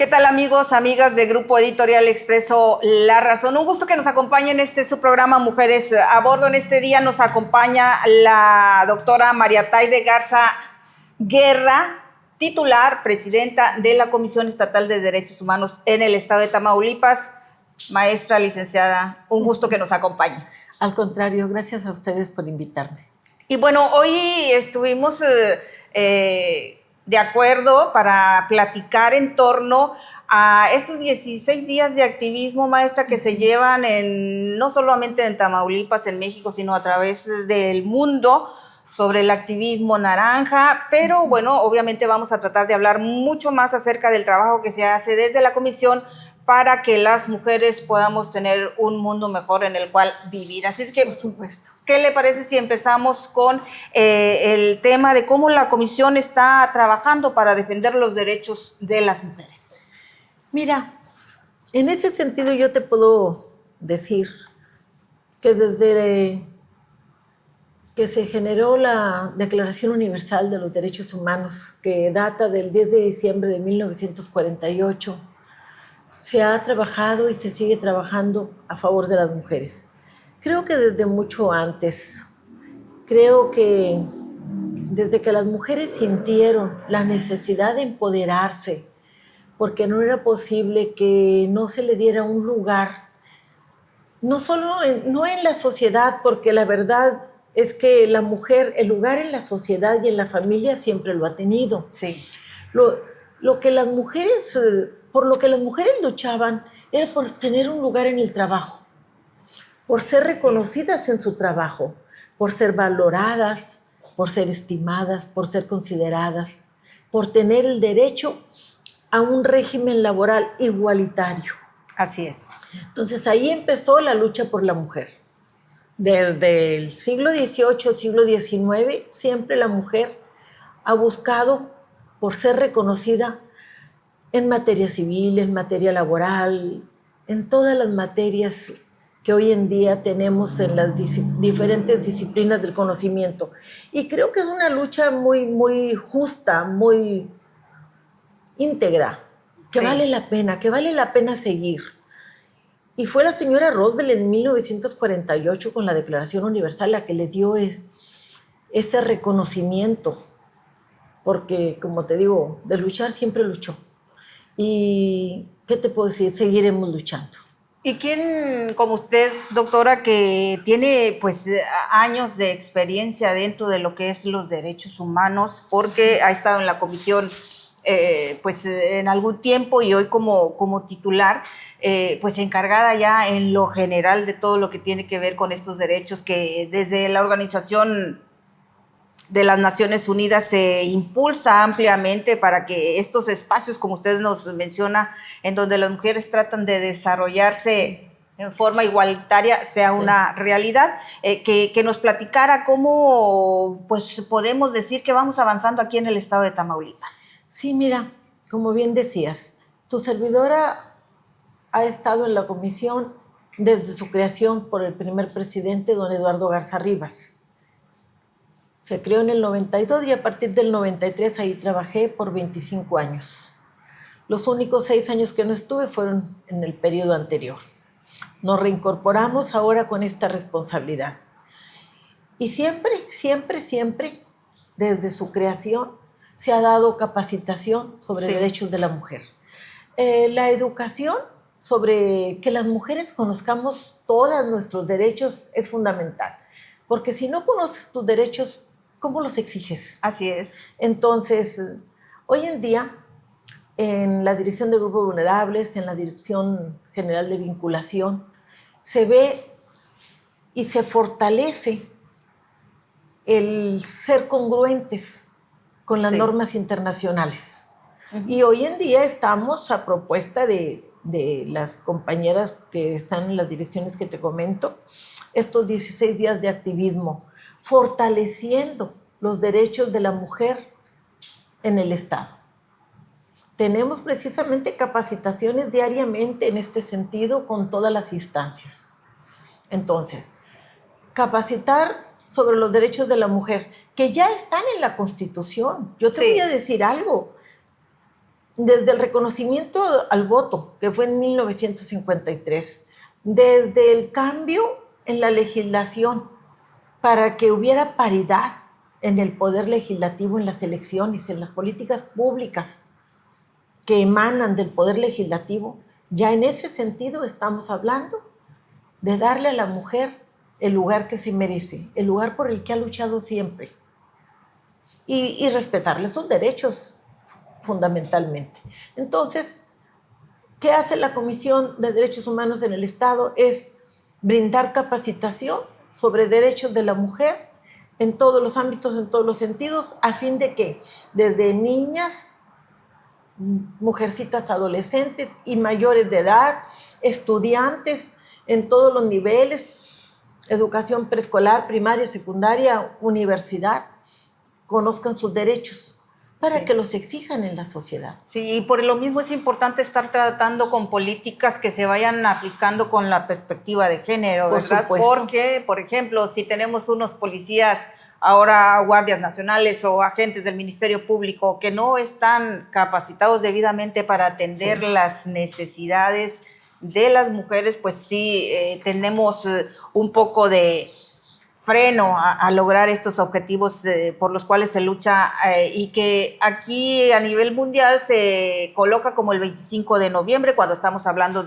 tal, amigos, amigas de Grupo Editorial Expreso La Razón? Un gusto que nos acompañen en su programa Mujeres a Bordo. En este día nos acompaña la doctora María Taide Garza Guerra, titular, presidenta de la Comisión Estatal de Derechos Humanos en el estado de Tamaulipas. Maestra, licenciada, un gusto que nos acompañe. Al contrario, gracias a ustedes por invitarme. Y bueno, hoy estuvimos de acuerdo para platicar en torno a estos 16 días de activismo, maestra, que se llevan no solamente en Tamaulipas, en México, sino a través del mundo, sobre el activismo naranja, pero bueno, obviamente vamos a tratar de hablar mucho más acerca del trabajo que se hace desde la comisión para que las mujeres podamos tener un mundo mejor en el cual vivir. Así es que, por supuesto, ¿qué le parece si empezamos con el tema de cómo la comisión está trabajando para defender los derechos de las mujeres? Mira, en ese sentido yo te puedo decir que desde que se generó la Declaración Universal de los Derechos Humanos, que data del 10 de diciembre de 1948, se ha trabajado y se sigue trabajando a favor de las mujeres. Creo que desde mucho antes, creo que desde que las mujeres sintieron la necesidad de empoderarse, porque no era posible que no se le diera un lugar, no en la sociedad, porque la verdad es que la mujer, el lugar en la sociedad y en la familia siempre lo ha tenido. Sí. Lo que las mujeres, por lo que las mujeres luchaban era por tener un lugar en el trabajo, por ser reconocidas en su trabajo, por ser valoradas, por ser estimadas, por ser consideradas, por tener el derecho a un régimen laboral igualitario. Así es. Entonces ahí empezó la lucha por la mujer. Desde el siglo XVIII, siglo XIX, siempre la mujer ha buscado por ser reconocida en materia civil, en materia laboral, en todas las materias que hoy en día tenemos en las diferentes disciplinas del conocimiento. Y creo que es una lucha muy, muy justa, muy íntegra, que vale la pena seguir. Y fue la señora Roosevelt en 1948 con la Declaración Universal la que le dio ese reconocimiento, porque como te digo, de luchar siempre luchó. Y ¿qué te puedo decir? Seguiremos luchando. ¿Y quién, como usted, doctora, que tiene pues años de experiencia dentro de lo que es los derechos humanos, porque ha estado en la comisión pues en algún tiempo y hoy como titular, pues encargada ya en lo general de todo lo que tiene que ver con estos derechos, que desde la Organización de las Naciones Unidas se impulsa ampliamente para que estos espacios, como usted nos menciona, en donde las mujeres tratan de desarrollarse en forma igualitaria, sea una realidad, que nos platicara cómo pues podemos decir que vamos avanzando aquí en el estado de Tamaulipas. Sí, mira, como bien decías, tu servidora ha estado en la comisión desde su creación por el primer presidente, don Eduardo Garza Rivas. Se creó en el 92 y a partir del 93 ahí trabajé por 25 años. Los únicos 6 años que no estuve fueron en el periodo anterior. Nos reincorporamos ahora con esta responsabilidad. Y siempre, desde su creación, se ha dado capacitación sobre derechos de la mujer. La educación sobre que las mujeres conozcamos todos nuestros derechos es fundamental, porque si no conoces tus derechos, ¿cómo los exiges? Así es. Entonces, hoy en día, en la Dirección de Grupos Vulnerables, en la Dirección General de Vinculación, se ve y se fortalece el ser congruentes con las normas internacionales. Y hoy en día estamos a propuesta de las compañeras que están en las direcciones que te comento, estos 16 días de activismo, fortaleciendo los derechos de la mujer en el Estado. Tenemos precisamente capacitaciones diariamente en este sentido con todas las instancias. Entonces, capacitar sobre los derechos de la mujer, que ya están en la Constitución. Yo te voy a decir algo. desde el reconocimiento al voto, que fue en 1953, desde el cambio en la legislación para que hubiera paridad en el poder legislativo, en las elecciones, en las políticas públicas que emanan del poder legislativo, ya en ese sentido estamos hablando de darle a la mujer el lugar que se merece, el lugar por el que ha luchado siempre y respetarle sus derechos fundamentalmente. Entonces, ¿qué hace la Comisión de Derechos Humanos en el Estado? Es brindar capacitación sobre derechos de la mujer en todos los ámbitos, en todos los sentidos, a fin de que desde niñas, mujercitas adolescentes y mayores de edad, estudiantes en todos los niveles, educación preescolar, primaria, secundaria, universidad, conozcan sus derechos para que los exijan en la sociedad. Sí, y por lo mismo es importante estar tratando con políticas que se vayan aplicando con la perspectiva de género, ¿verdad? Por supuesto. Porque, por ejemplo, si tenemos unos policías, ahora guardias nacionales o agentes del Ministerio Público que no están capacitados debidamente para atender las necesidades de las mujeres, pues sí, tenemos un poco de freno a lograr estos objetivos por los cuales se lucha y que aquí a nivel mundial se coloca como el 25 de noviembre cuando estamos hablando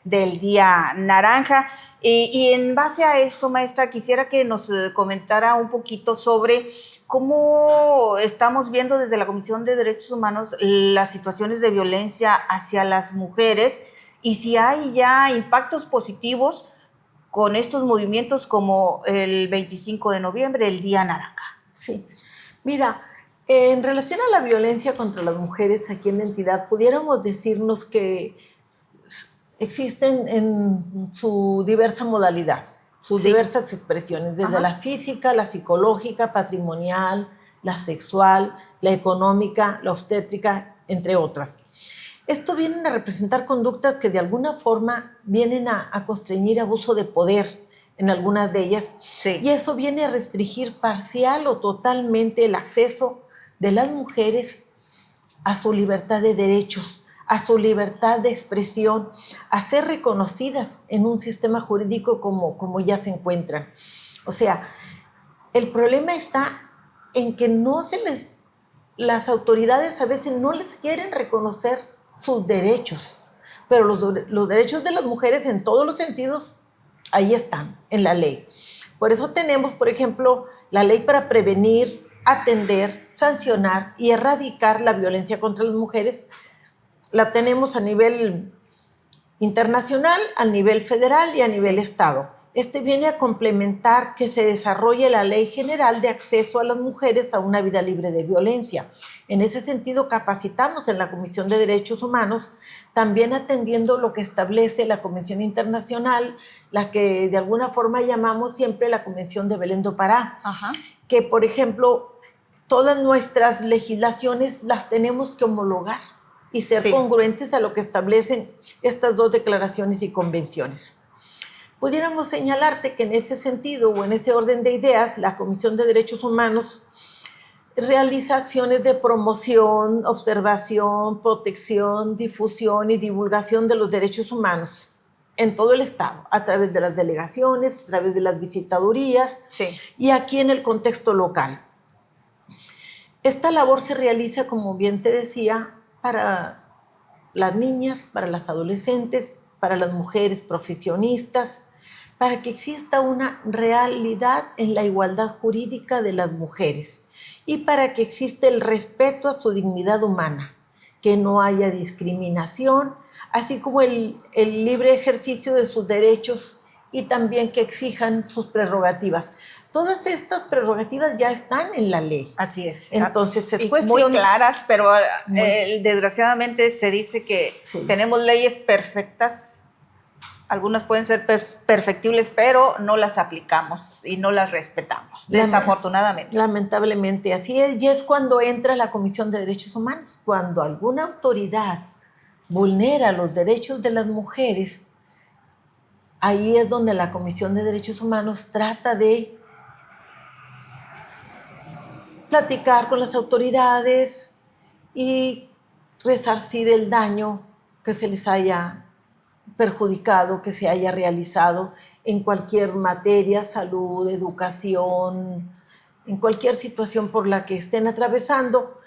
del Día Naranja. Y en base a esto, maestra, quisiera que nos comentara un poquito sobre cómo estamos viendo desde la Comisión de Derechos Humanos las situaciones de violencia hacia las mujeres y si hay ya impactos positivos con estos movimientos como el 25 de noviembre, el Día Naranja. Sí, mira, en relación a la violencia contra las mujeres aquí en la entidad, pudiéramos decirnos que existen en su diversa modalidad, sus diversas expresiones, desde la física, la psicológica, patrimonial, la sexual, la económica, la obstétrica, entre otras. Esto vienen a representar conductas que de alguna forma vienen a constreñir abuso de poder en algunas de ellas. Sí. Y eso viene a restringir parcial o totalmente el acceso de las mujeres a su libertad de derechos, a su libertad de expresión, a ser reconocidas en un sistema jurídico como ya se encuentran. O sea, el problema está en que las autoridades a veces no les quieren reconocer sus derechos, pero los derechos de las mujeres en todos los sentidos ahí están, en la ley. Por eso tenemos, por ejemplo, la ley para prevenir, atender, sancionar y erradicar la violencia contra las mujeres. La tenemos a nivel internacional, a nivel federal y a nivel estado. Este viene a complementar que se desarrolle la Ley General de Acceso a las Mujeres a una Vida Libre de Violencia. En ese sentido, capacitamos en la Comisión de Derechos Humanos, también atendiendo lo que establece la Convención Internacional, la que de alguna forma llamamos siempre la Convención de Belén do Pará, que, por ejemplo, todas nuestras legislaciones las tenemos que homologar y ser congruentes a lo que establecen estas dos declaraciones y convenciones. Pudiéramos señalarte que en ese sentido o en ese orden de ideas, la Comisión de Derechos Humanos realiza acciones de promoción, observación, protección, difusión y divulgación de los derechos humanos en todo el Estado, a través de las delegaciones, a través de las visitadurías y aquí en el contexto local. Esta labor se realiza, como bien te decía, para las niñas, para las adolescentes, para las mujeres profesionistas, para que exista una realidad en la igualdad jurídica de las mujeres y para que exista el respeto a su dignidad humana, que no haya discriminación, así como el libre ejercicio de sus derechos y también que exijan sus prerrogativas. Todas estas prerrogativas ya están en la ley. Así es. Entonces es cuestión muy claras, pero desgraciadamente se dice que tenemos leyes perfectas. Algunas pueden ser perfectibles, pero no las aplicamos y no las respetamos, desafortunadamente. Lamentablemente, así es. Y es cuando entra la Comisión de Derechos Humanos. Cuando alguna autoridad vulnera los derechos de las mujeres, ahí es donde la Comisión de Derechos Humanos trata de platicar con las autoridades y resarcir el daño que se les haya perjudicado, que se haya realizado en cualquier materia, salud, educación, en cualquier situación por la que estén atravesando.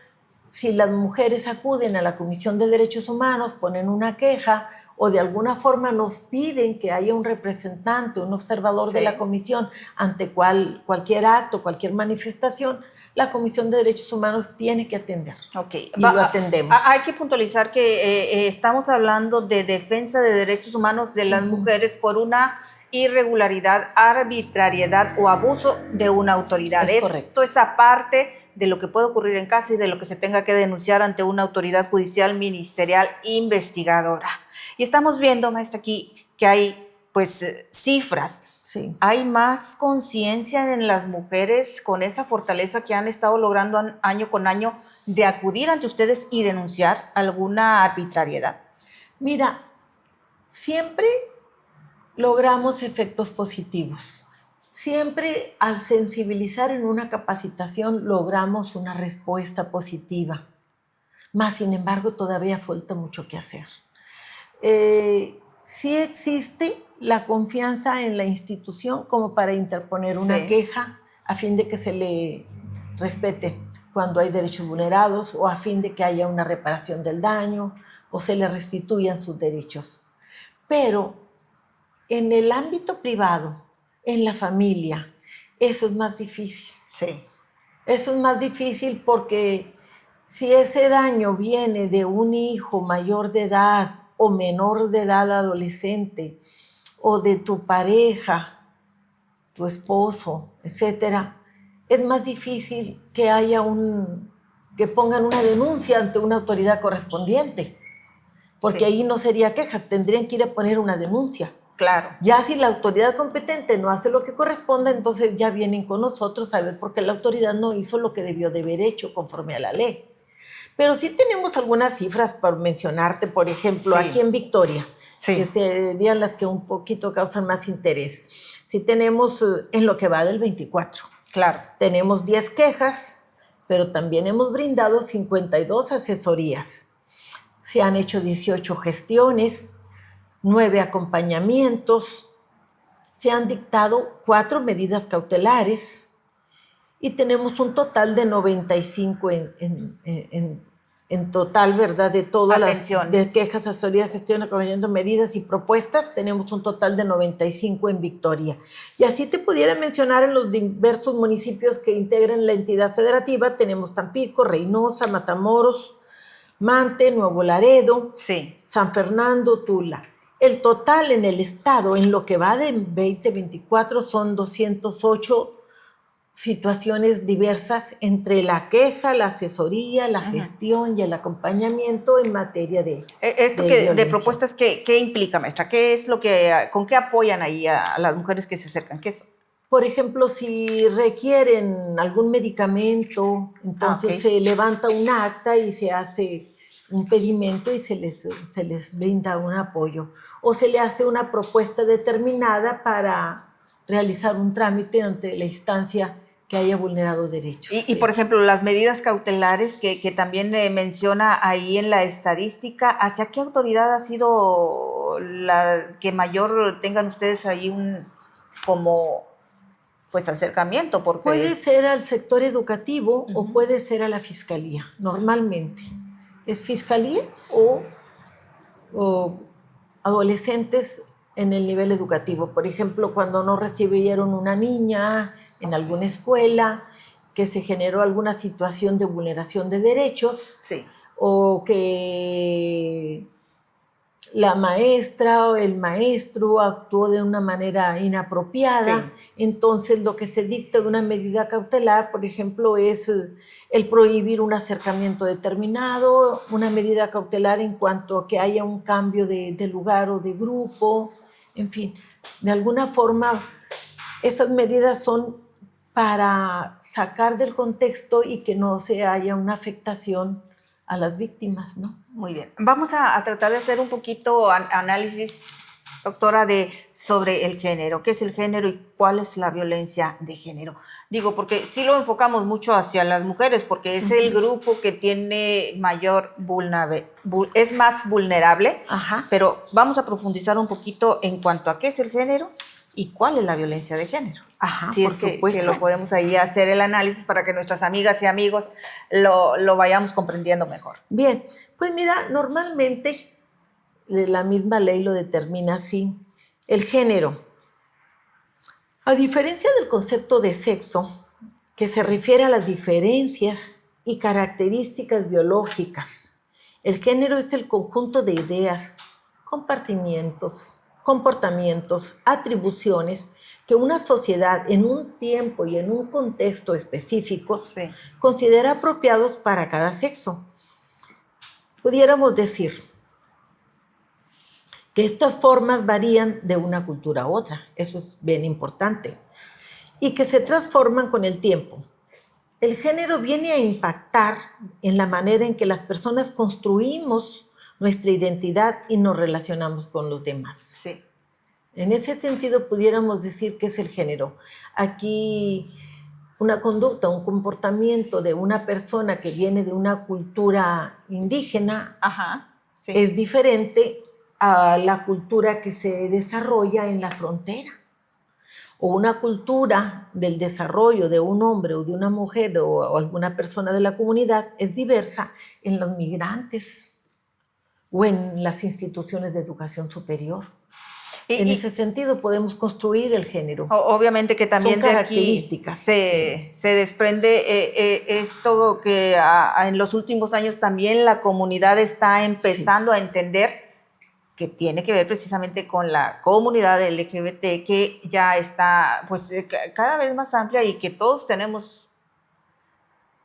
Si las mujeres acuden a la Comisión de Derechos Humanos, ponen una queja o de alguna forma nos piden que haya un representante, un observador de la comisión ante cualquier acto, cualquier manifestación, la Comisión de Derechos Humanos tiene que atender. Okay. Y lo atendemos. Hay que puntualizar que estamos hablando de defensa de derechos humanos de las mujeres por una irregularidad, arbitrariedad o abuso de una autoridad. Es correcto. Esto es aparte de lo que puede ocurrir en casa y de lo que se tenga que denunciar ante una autoridad judicial, ministerial, investigadora. Y estamos viendo, maestra, aquí que hay pues cifras. Sí. Hay más conciencia en las mujeres con esa fortaleza que han estado logrando año con año de acudir ante ustedes y denunciar alguna arbitrariedad. Mira, siempre logramos efectos positivos. Siempre al sensibilizar en una capacitación logramos una respuesta positiva. Más sin embargo, todavía falta mucho que hacer. Sí existe la confianza en la institución como para interponer una queja a fin de que se le respete cuando hay derechos vulnerados o a fin de que haya una reparación del daño o se le restituyan sus derechos. Pero en el ámbito privado, en la familia, eso es más difícil. Sí. Eso es más difícil porque si ese daño viene de un hijo mayor de edad o menor de edad adolescente, o de tu pareja, tu esposo, etcétera, es más difícil que que pongan una denuncia ante una autoridad correspondiente, porque ahí no sería queja, tendrían que ir a poner una denuncia. Claro. Ya si la autoridad competente no hace lo que corresponda, entonces ya vienen con nosotros a ver por qué la autoridad no hizo lo que debió de haber hecho conforme a la ley. Pero sí tenemos algunas cifras por mencionarte, por ejemplo, aquí en Victoria, que serían las que un poquito causan más interés. Sí tenemos en lo que va del 24. Claro. Tenemos 10 quejas, pero también hemos brindado 52 asesorías. Se han hecho 18 gestiones, 9 acompañamientos, se han dictado 4 medidas cautelares y tenemos un total de 95 en total, ¿verdad? De todas las quejas, asesorías, gestión, acompañamiento, medidas y propuestas, tenemos un total de 95 en Victoria. Y así te pudiera mencionar en los diversos municipios que integran la entidad federativa, tenemos Tampico, Reynosa, Matamoros, Mante, Nuevo Laredo, San Fernando, Tula. El total en el estado, en lo que va de 2024, son 208 situaciones diversas entre la queja, la asesoría, la gestión y el acompañamiento en materia de de propuestas, ¿qué implica, maestra? ¿Qué es con qué apoyan ahí a las mujeres que se acercan? ¿Qué es? Por ejemplo, si requieren algún medicamento, entonces se levanta un acta y se hace un pedimento y se les brinda un apoyo. O se le hace una propuesta determinada para realizar un trámite ante la instancia que haya vulnerado derechos. Y por ejemplo, las medidas cautelares que también menciona ahí en la estadística, ¿hacia qué autoridad ha sido la que mayor tengan ustedes ahí acercamiento? Porque puede ser al sector educativo o puede ser a la fiscalía, normalmente. Es fiscalía o adolescentes en el nivel educativo. Por ejemplo, cuando no recibieron una niña en alguna escuela, que se generó alguna situación de vulneración de derechos, o que la maestra o el maestro actuó de una manera inapropiada, entonces lo que se dicta de una medida cautelar, por ejemplo, es el prohibir un acercamiento determinado, una medida cautelar en cuanto a que haya un cambio de lugar o de grupo, en fin, de alguna forma esas medidas son para sacar del contexto y que no se haya una afectación a las víctimas, ¿no? Muy bien. Vamos a tratar de hacer un poquito análisis doctora, sobre el género. ¿Qué es el género y cuál es la violencia de género? Digo, porque sí lo enfocamos mucho hacia las mujeres, porque es el grupo que tiene mayor es más vulnerable, Ajá. pero vamos a profundizar un poquito en cuanto a qué es el género y cuál es la violencia de género. Ajá, Si por es supuesto. que lo podemos ahí hacer el análisis para que nuestras amigas y amigos lo vayamos comprendiendo mejor. Bien, pues mira, normalmente la misma ley lo determina así. El género, a diferencia del concepto de sexo, que se refiere a las diferencias y características biológicas, el género es el conjunto de ideas, compartimientos, comportamientos, atribuciones que una sociedad en un tiempo y en un contexto específicos Sí. considera apropiados para cada sexo. Pudiéramos decir que estas formas varían de una cultura a otra, eso es bien importante, y que se transforman con el tiempo. El género viene a impactar en la manera en que las personas construimos nuestra identidad y nos relacionamos con los demás. Sí. En ese sentido, pudiéramos decir que es el género. Aquí una conducta, un comportamiento de una persona que viene de una cultura indígena, Ajá. Sí. es diferente a la cultura que se desarrolla en la frontera. O una cultura del desarrollo de un hombre o de una mujer o alguna persona de la comunidad es diversa en los migrantes o en las instituciones de educación superior. En ese sentido podemos construir el género. Obviamente que también son de aquí se desprende esto que en los últimos años también la comunidad está empezando a entender que tiene que ver precisamente con la comunidad LGBT, que ya está pues cada vez más amplia y que todos tenemos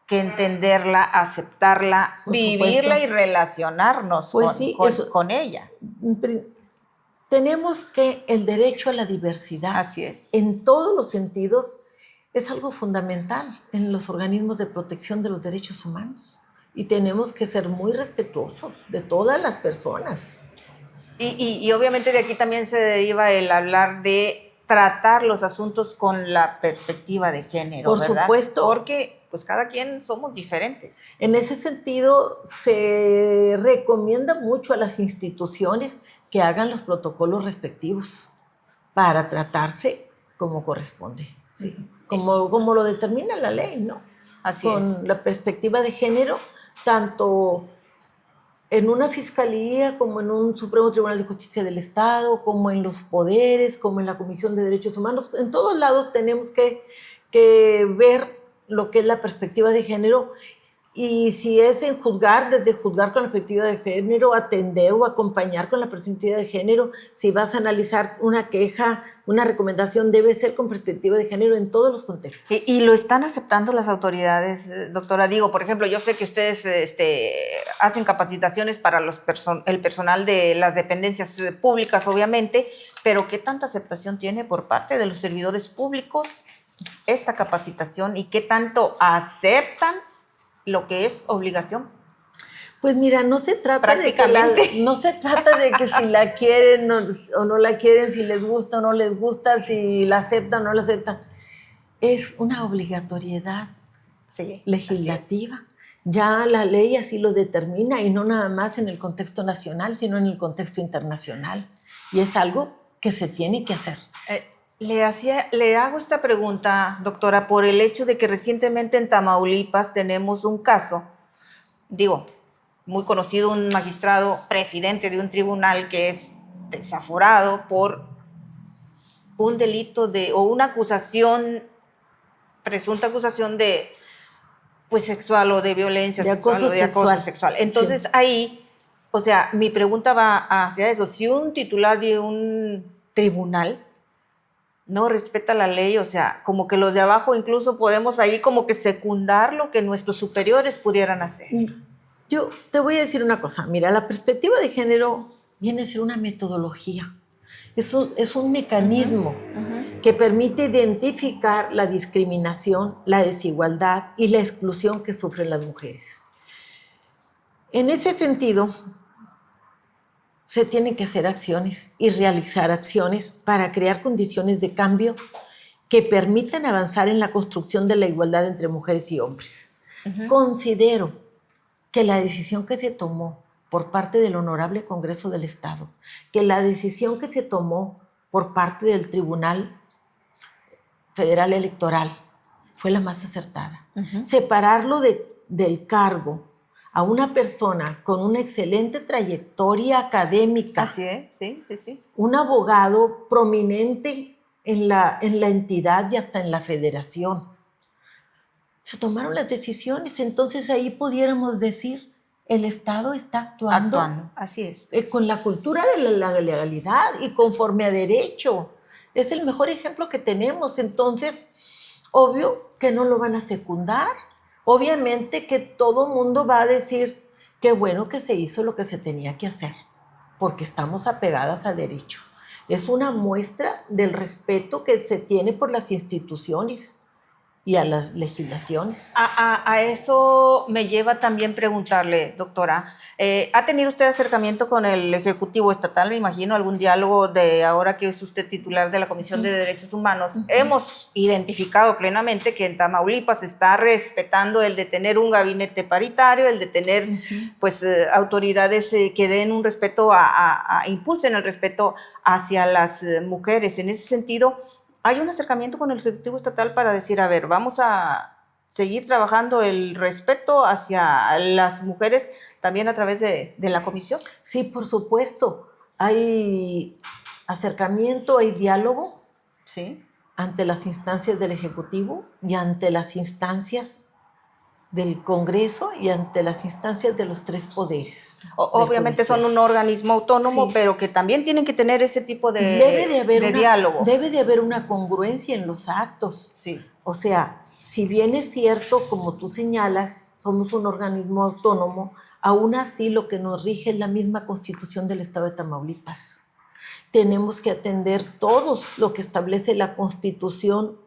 que entenderla, aceptarla, Por vivirla supuesto. y relacionarnos Pues sí, con ella. Tenemos que el derecho a la diversidad, así es, en todos los sentidos, es algo fundamental en los organismos de protección de los derechos humanos. Y tenemos que ser muy respetuosos de todas las personas. Y obviamente de aquí también se deriva el hablar de tratar los asuntos con la perspectiva de género, Por ¿verdad? supuesto. Porque pues cada quien somos diferentes. En ese sentido, se recomienda mucho a las instituciones que hagan los protocolos respectivos para tratarse como corresponde, ¿sí? Como lo determina la ley, ¿no? Así con es. La perspectiva de género, tanto en una fiscalía como en un Supremo Tribunal de Justicia del Estado, como en los poderes, como en la Comisión de Derechos Humanos. En todos lados tenemos que ver lo que es la perspectiva de género, y si es en juzgar, desde juzgar con la perspectiva de género, atender o acompañar con la perspectiva de género. Si vas a analizar una queja, una recomendación, debe ser con perspectiva de género en todos los contextos. ¿Y lo están aceptando las autoridades, doctora? Digo, por ejemplo, yo sé que ustedes hacen capacitaciones para el personal de las dependencias públicas, obviamente, pero ¿qué tanta aceptación tiene por parte de los servidores públicos esta capacitación y qué tanto aceptan lo que es obligación? Pues mira, no se trata de que si la quieren o no la quieren, si les gusta o no les gusta, si la aceptan o no la aceptan. Es una obligatoriedad legislativa. Ya la ley así lo determina, y no nada más en el contexto nacional, sino en el contexto internacional. Y es algo que se tiene que hacer. Le hago esta pregunta, doctora, por el hecho de que recientemente en Tamaulipas tenemos un caso, muy conocido, un magistrado presidente de un tribunal que es desaforado por un delito o una acusación, presunta acusación de sexual o de violencia sexual o de acoso sexual. Entonces ahí, o sea, mi pregunta va hacia eso. Si un titular de un tribunal no respeta la ley, o sea, como que los de abajo incluso podemos ahí como que secundar lo que nuestros superiores pudieran hacer. Yo te voy a decir una cosa. Mira, la perspectiva de género viene a ser una metodología. Es un mecanismo que permite identificar la discriminación, la desigualdad y la exclusión que sufren las mujeres. En ese sentido, se tienen que hacer acciones y realizar acciones para crear condiciones de cambio que permitan avanzar en la construcción de la igualdad entre mujeres y hombres. Considero que la decisión que se tomó por parte del Honorable Congreso del Estado, que la decisión que se tomó por parte del Tribunal Federal Electoral fue la más acertada. Separarlo del cargo a una persona con una excelente trayectoria académica. Así es, sí. Un abogado prominente en la entidad y hasta en la federación. Se tomaron las decisiones, entonces ahí pudiéramos decir, el Estado está actuando. Así es. Con la cultura de la legalidad y conforme a derecho. Es el mejor ejemplo que tenemos, entonces, obvio que no lo van a secundar. Obviamente que todo mundo va a decir, qué bueno que se hizo lo que se tenía que hacer, porque estamos apegadas a derecho. Es una muestra del respeto que se tiene por las instituciones y a las legislaciones. A eso me lleva también preguntarle, doctora, ¿ha tenido usted acercamiento con el Ejecutivo Estatal? Me imagino algún diálogo de ahora que es usted titular de la Comisión de Derechos Humanos. Hemos identificado plenamente que en Tamaulipas se está respetando el de tener un gabinete paritario, el de tener pues autoridades que den un respeto, impulsen el respeto hacia las mujeres. En ese sentido, ¿hay un acercamiento con el Ejecutivo Estatal para decir, a ver, vamos a seguir trabajando el respeto hacia las mujeres también a través de la comisión? Sí, por supuesto. Hay acercamiento, hay diálogo, sí, ante las instancias del Ejecutivo y ante las instancias del Congreso y ante las instancias de los tres poderes. Obviamente son un organismo autónomo, sí, pero que también tienen que tener ese tipo de diálogo. Debe de haber una congruencia en los actos. Sí. O sea, si bien es cierto, como tú señalas, somos un organismo autónomo, aún así lo que nos rige es la misma Constitución del Estado de Tamaulipas. Tenemos que atender todo lo que establece la Constitución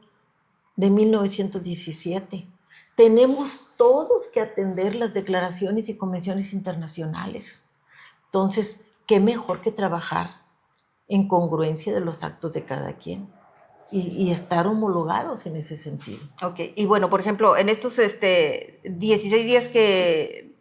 de 1917. Tenemos todos que atender las declaraciones y convenciones internacionales. Entonces, ¿qué mejor que trabajar en congruencia de los actos de cada quien y estar homologados en ese sentido? Ok, y bueno, por ejemplo, en estos 16 días que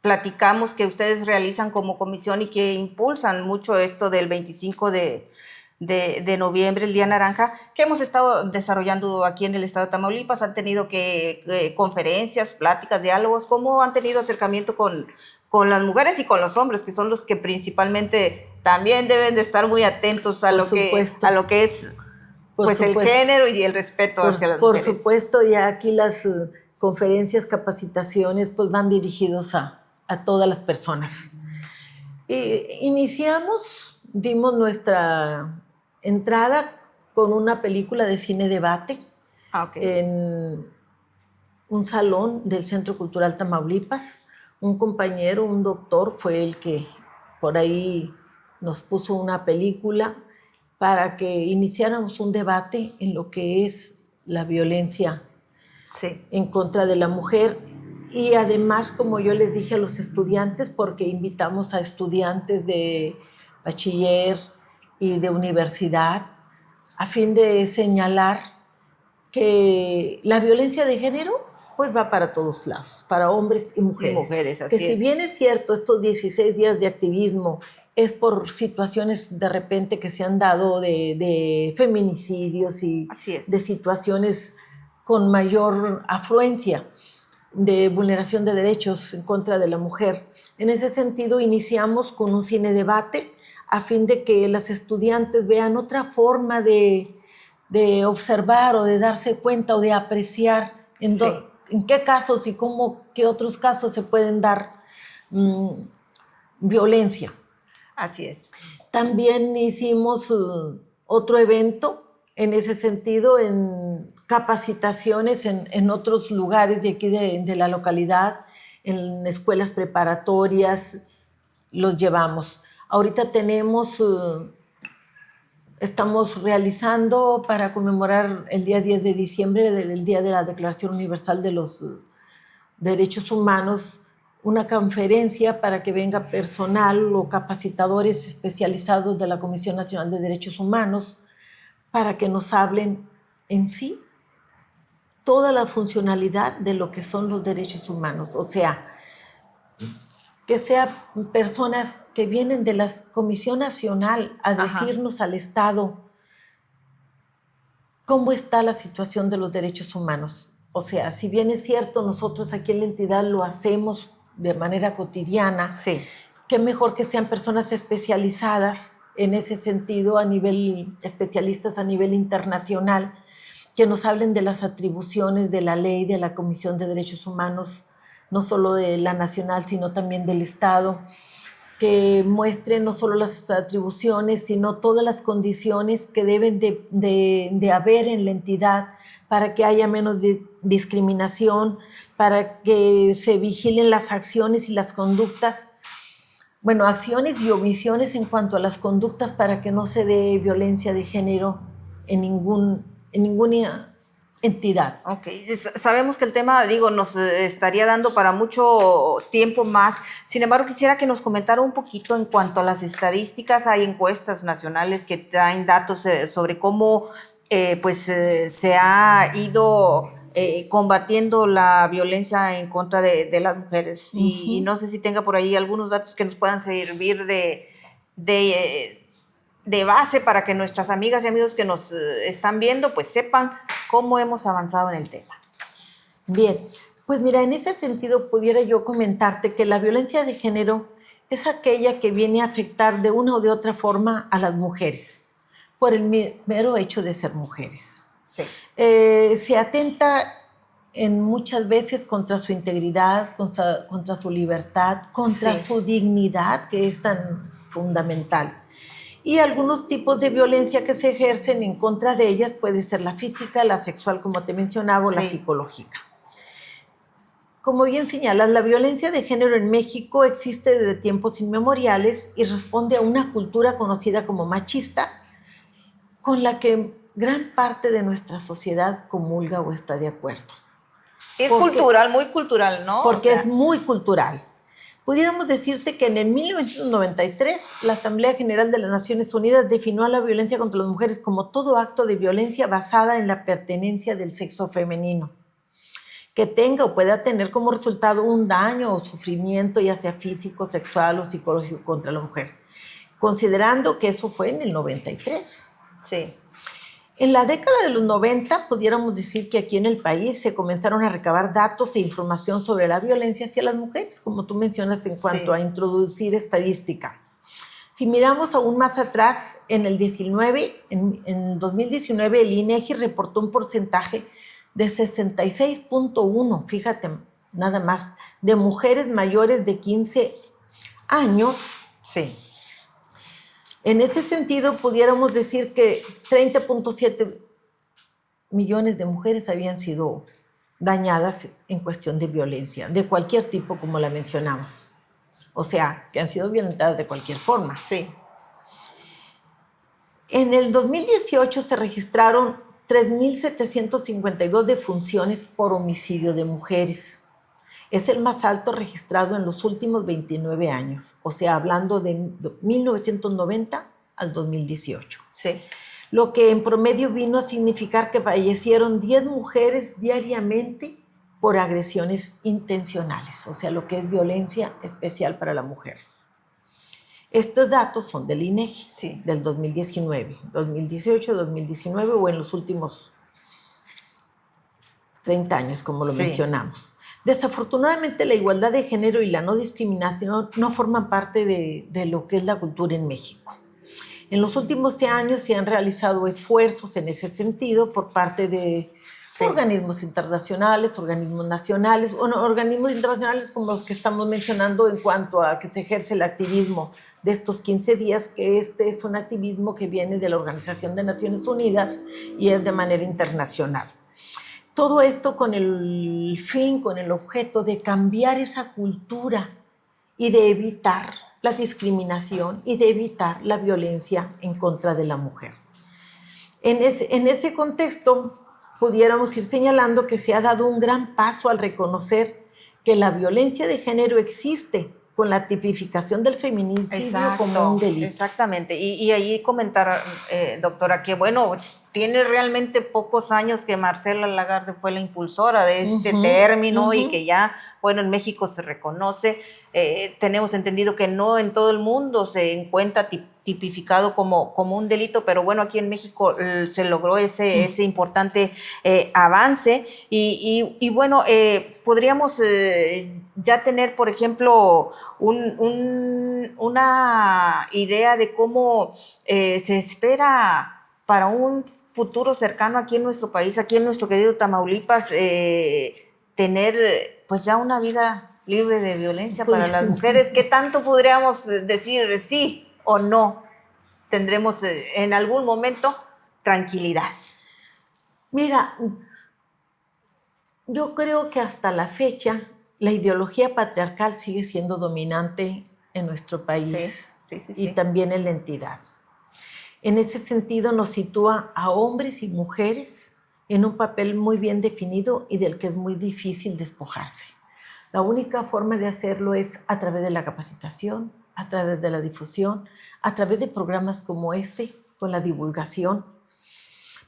platicamos que ustedes realizan como comisión y que impulsan mucho esto del 25 de noviembre, el Día Naranja, que hemos estado desarrollando aquí en el estado de Tamaulipas, han tenido conferencias, pláticas, diálogos, ¿cómo han tenido acercamiento con las mujeres y con los hombres, que son los que principalmente también deben de estar muy atentos a lo que es pues el género y el respeto hacia las mujeres? Por supuesto, ya aquí las conferencias, capacitaciones, pues van dirigidos a todas las personas. Dimos nuestra entrada con una película de cine debate en un salón del Centro Cultural Tamaulipas. Un compañero, un doctor, fue el que por ahí nos puso una película para que iniciáramos un debate en lo que es la violencia en contra de la mujer. Y además, como yo les dije a los estudiantes, porque invitamos a estudiantes de bachiller y de universidad, a fin de señalar que la violencia de género pues va para todos lados, para hombres y mujeres. Así que si bien es cierto, estos 16 días de activismo es por situaciones de repente que se han dado de feminicidios y de situaciones con mayor afluencia de vulneración de derechos en contra de la mujer. En ese sentido, iniciamos con un cine debate a fin de que las estudiantes vean otra forma de observar o de darse cuenta o de apreciar en qué casos y qué otros casos se pueden dar violencia. Así es. También hicimos otro evento en ese sentido, en capacitaciones en otros lugares de aquí de la localidad, en escuelas preparatorias, los llevamos. Ahorita estamos realizando para conmemorar el día 10 de diciembre, el Día de la Declaración Universal de los Derechos Humanos, una conferencia para que venga personal o capacitadores especializados de la Comisión Nacional de Derechos Humanos para que nos hablen en sí toda la funcionalidad de lo que son los derechos humanos. O sea, que sean personas que vienen de la Comisión Nacional a decirnos al Estado cómo está la situación de los derechos humanos. O sea, si bien es cierto, nosotros aquí en la entidad lo hacemos de manera cotidiana, sí, qué mejor que sean personas especializadas en ese sentido, especialistas a nivel internacional, que nos hablen de las atribuciones de la ley, de la Comisión de Derechos Humanos, no solo de la nacional, sino también del Estado, que muestren no solo las atribuciones, sino todas las condiciones que deben de haber en la entidad para que haya menos discriminación, para que se vigilen las acciones y las conductas, bueno, acciones y omisiones en cuanto a las conductas para que no se dé violencia de género en ninguna entidad. Ok, sabemos que el tema, digo, nos estaría dando para mucho tiempo más. Sin embargo, quisiera que nos comentara un poquito en cuanto a las estadísticas. Hay encuestas nacionales que traen datos sobre cómo se ha ido combatiendo la violencia en contra de las mujeres. Y no sé si tenga por ahí algunos datos que nos puedan servir de base para que nuestras amigas y amigos que nos están viendo pues sepan cómo hemos avanzado en el tema. Bien, pues mira, en ese sentido pudiera yo comentarte que la violencia de género es aquella que viene a afectar de una o de otra forma a las mujeres, por el mero hecho de ser mujeres. Sí. Se atenta en muchas veces contra su integridad, contra su libertad, contra su dignidad, que es tan fundamental. Y algunos tipos de violencia que se ejercen en contra de ellas puede ser la física, la sexual, como te mencionaba, o la psicológica. Como bien señalas, la violencia de género en México existe desde tiempos inmemoriales y responde a una cultura conocida como machista, con la que gran parte de nuestra sociedad comulga o está de acuerdo. Es cultural, muy cultural, ¿no? Porque es muy cultural. Pudiéramos decirte que en el 1993 la Asamblea General de las Naciones Unidas definió a la violencia contra las mujeres como todo acto de violencia basada en la pertenencia del sexo femenino, que tenga o pueda tener como resultado un daño o sufrimiento, ya sea físico, sexual o psicológico contra la mujer, considerando que eso fue en el 93. Sí. En la década de los 90, pudiéramos decir que aquí en el país se comenzaron a recabar datos e información sobre la violencia hacia las mujeres, como tú mencionas en cuanto a introducir estadística. Si miramos aún más atrás, en 2019, el INEGI reportó un porcentaje de 66.1, fíjate, nada más, de mujeres mayores de 15 años. Sí. En ese sentido, pudiéramos decir que 30.7 millones de mujeres habían sido dañadas en cuestión de violencia, de cualquier tipo, como la mencionamos. O sea, que han sido violentadas de cualquier forma. Sí. En el 2018 se registraron 3.752 defunciones por homicidio de mujeres. Es el más alto registrado en los últimos 29 años, o sea, hablando de 1990 al 2018. Sí. Lo que en promedio vino a significar que fallecieron 10 mujeres diariamente por agresiones intencionales, o sea, lo que es violencia especial para la mujer. Estos datos son del INEGI, del 2019, 2018, 2019 o en los últimos 30 años, como lo mencionamos. Desafortunadamente, la igualdad de género y la no discriminación no forman parte de lo que es la cultura en México. En los últimos años se han realizado esfuerzos en ese sentido por parte de organismos internacionales, organismos nacionales, organismos internacionales como los que estamos mencionando en cuanto a que se ejerce el activismo de estos 15 días, que este es un activismo que viene de la Organización de Naciones Unidas y es de manera internacional. Todo esto con el fin, con el objeto de cambiar esa cultura y de evitar la discriminación y de evitar la violencia en contra de la mujer. En ese contexto, pudiéramos ir señalando que se ha dado un gran paso al reconocer que la violencia de género existe con la tipificación del feminicidio como un delito. Exactamente. Y ahí comentar, doctora, que bueno, tiene realmente pocos años que Marcela Lagarde fue la impulsora de este término y que ya, bueno, en México se reconoce. Tenemos entendido que no en todo el mundo se encuentra tipificado como un delito, pero bueno, aquí en México se logró ese importante avance y bueno, podríamos ya tener, por ejemplo, una idea de cómo se espera para un futuro cercano aquí en nuestro país, aquí en nuestro querido Tamaulipas, tener pues ya una vida libre de violencia para las mujeres. ¿Qué tanto podríamos decir sí o no? Tendremos en algún momento tranquilidad. Mira, yo creo que hasta la fecha la ideología patriarcal sigue siendo dominante en nuestro país y también en la entidad. En ese sentido nos sitúa a hombres y mujeres en un papel muy bien definido y del que es muy difícil despojarse. La única forma de hacerlo es a través de la capacitación, a través de la difusión, a través de programas como este, con la divulgación,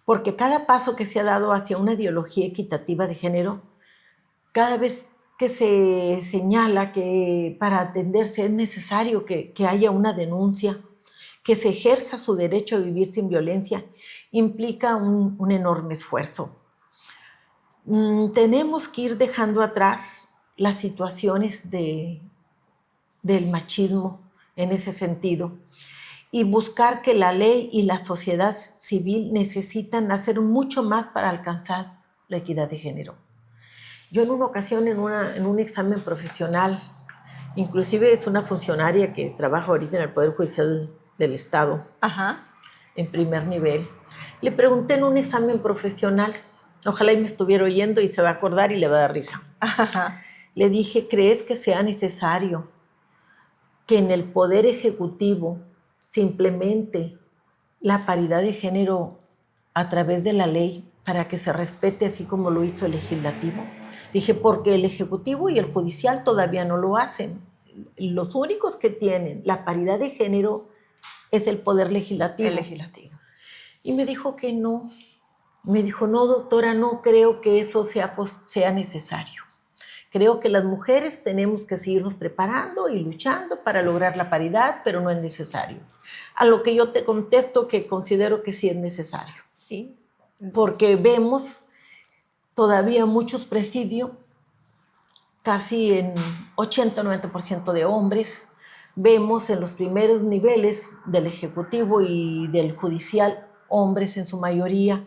porque cada paso que se ha dado hacia una ideología equitativa de género, cada vez que se señala que para atenderse es necesario que haya una denuncia, que se ejerza su derecho a vivir sin violencia, implica un enorme esfuerzo. Tenemos que ir dejando atrás las situaciones del machismo en ese sentido y buscar que la ley y la sociedad civil necesitan hacer mucho más para alcanzar la equidad de género. Yo en una ocasión, en un examen profesional, inclusive es una funcionaria que trabaja ahorita en el Poder Judicial del Estado, en primer nivel, le pregunté en un examen profesional, ojalá y me estuviera oyendo y se va a acordar y le va a dar risa. Le dije, ¿crees que sea necesario que en el Poder Ejecutivo se implemente la paridad de género a través de la ley para que se respete así como lo hizo el Legislativo? Dije, porque el Ejecutivo y el Judicial todavía no lo hacen. Los únicos que tienen la paridad de género es el Poder Legislativo. El Legislativo. Y me dijo que no. Me dijo, no, doctora, no creo que eso sea necesario. Creo que las mujeres tenemos que seguirnos preparando y luchando para lograr la paridad, pero no es necesario. A lo que yo te contesto que considero que sí es necesario. Sí. Porque vemos todavía muchos presidios, casi en 80-90% de hombres. Vemos en los primeros niveles del Ejecutivo y del Judicial, hombres en su mayoría.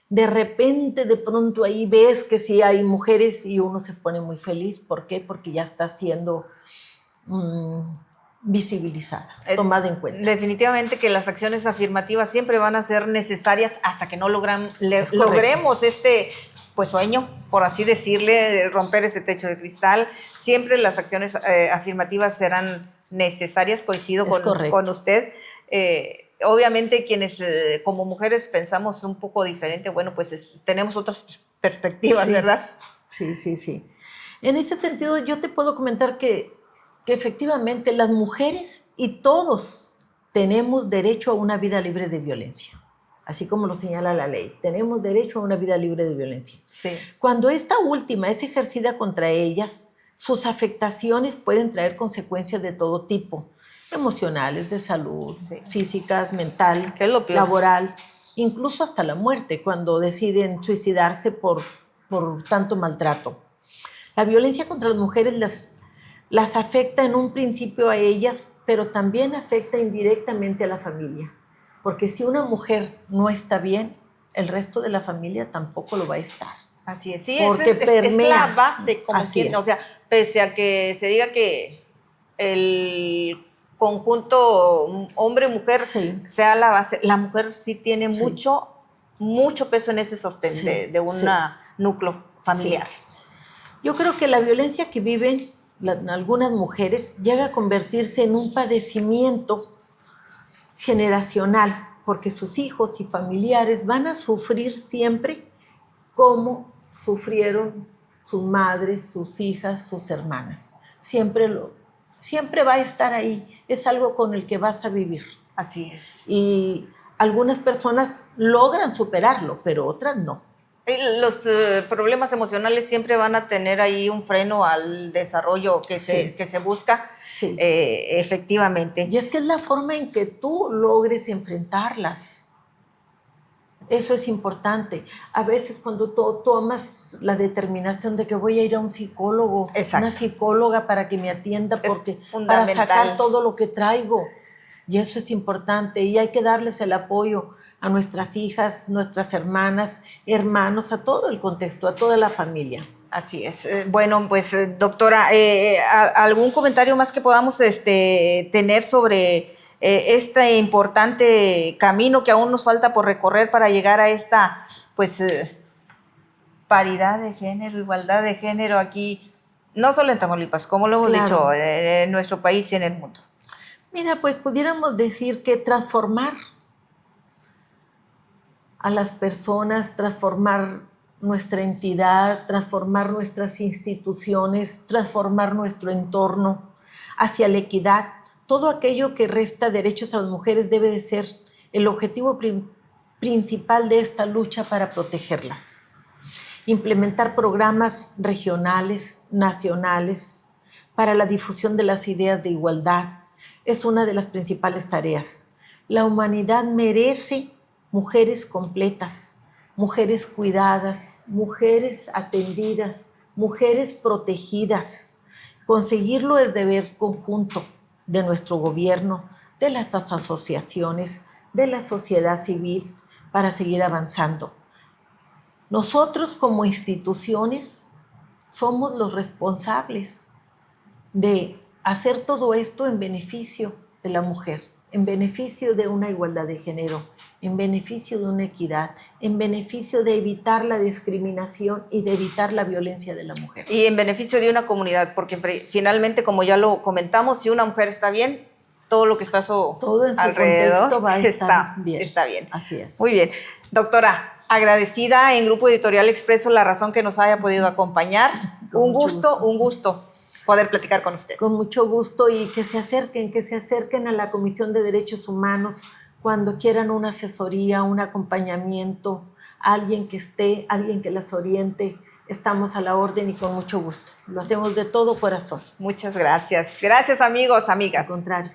De repente, de pronto ahí ves que sí hay mujeres y uno se pone muy feliz. ¿Por qué? Porque ya está siendo visibilizada, tomada en cuenta. Definitivamente que las acciones afirmativas siempre van a ser necesarias hasta que no logremos este sueño, por así decirle, romper ese techo de cristal. Siempre las acciones afirmativas serán necesarias, coincido con usted. Obviamente quienes como mujeres pensamos un poco diferente, bueno, pues tenemos otras perspectivas, ¿verdad? Sí. En ese sentido yo te puedo comentar que efectivamente las mujeres y todos tenemos derecho a una vida libre de violencia, así como lo señala la ley. Tenemos derecho a una vida libre de violencia. Sí. Cuando esta última es ejercida contra ellas, sus afectaciones pueden traer consecuencias de todo tipo, emocionales, de salud, físicas, mental, ¿Qué es lo peor? Laboral, incluso hasta la muerte, cuando deciden suicidarse por tanto maltrato. La violencia contra las mujeres las afecta en un principio a ellas, pero también afecta indirectamente a la familia. Porque si una mujer no está bien, el resto de la familia tampoco lo va a estar. Así es, sí, es la base, como quien, o sea, pese a que se diga que el conjunto hombre-mujer sea la base, la mujer sí tiene mucho peso en ese sostén de un núcleo familiar. Sí. Yo creo que la violencia que viven algunas mujeres llega a convertirse en un padecimiento generacional, porque sus hijos y familiares van a sufrir siempre como sufrieron sus madres, sus hijas, sus hermanas. Siempre va a estar ahí. Es algo con el que vas a vivir. Así es. Y algunas personas logran superarlo, pero otras no. Los problemas emocionales siempre van a tener ahí un freno al desarrollo que se busca, Sí. Efectivamente. Y es que es la forma en que tú logres enfrentarlas. Eso es importante. A veces cuando tú tomas la determinación de que voy a ir a un psicólogo, Exacto. una psicóloga para que me atienda, porque para fundamental. sacar todo lo que traigo. Y eso es importante. Y hay que darles el apoyo a nuestras hijas, nuestras hermanas, hermanos, a todo el contexto, a toda la familia. Así es. Bueno, pues doctora, ¿algún comentario más que podamos tener sobre este importante camino que aún nos falta por recorrer para llegar a esta pues paridad de género, igualdad de género aquí, no solo en Tamaulipas, como lo hemos Claro. dicho, en nuestro país y en el mundo? Mira, pues pudiéramos decir que transformar a las personas, transformar nuestra entidad, transformar nuestras instituciones, transformar nuestro entorno hacia la equidad. Todo aquello que resta derechos a las mujeres debe de ser el objetivo principal de esta lucha para protegerlas. Implementar programas regionales, nacionales, para la difusión de las ideas de igualdad es una de las principales tareas. La humanidad merece mujeres completas, mujeres cuidadas, mujeres atendidas, mujeres protegidas. Conseguirlo es deber conjunto de nuestro gobierno, de las asociaciones, de la sociedad civil, para seguir avanzando. Nosotros como instituciones somos los responsables de hacer todo esto en beneficio de la mujer, en beneficio de una igualdad de género, en beneficio de una equidad, en beneficio de evitar la discriminación y de evitar la violencia de la mujer. Y en beneficio de una comunidad, porque finalmente, como ya lo comentamos, si una mujer está bien, todo lo que está todo en su alrededor contexto va a estar bien. Está bien. Así es. Muy bien. Doctora, agradecida en Grupo Editorial Expreso la razón que nos haya podido acompañar. Un gusto poder platicar con usted. Con mucho gusto, y que se acerquen a la Comisión de Derechos Humanos cuando quieran una asesoría, un acompañamiento, alguien que las oriente. Estamos a la orden y con mucho gusto. Lo hacemos de todo corazón. Muchas gracias. Gracias, amigos, amigas. Al contrario.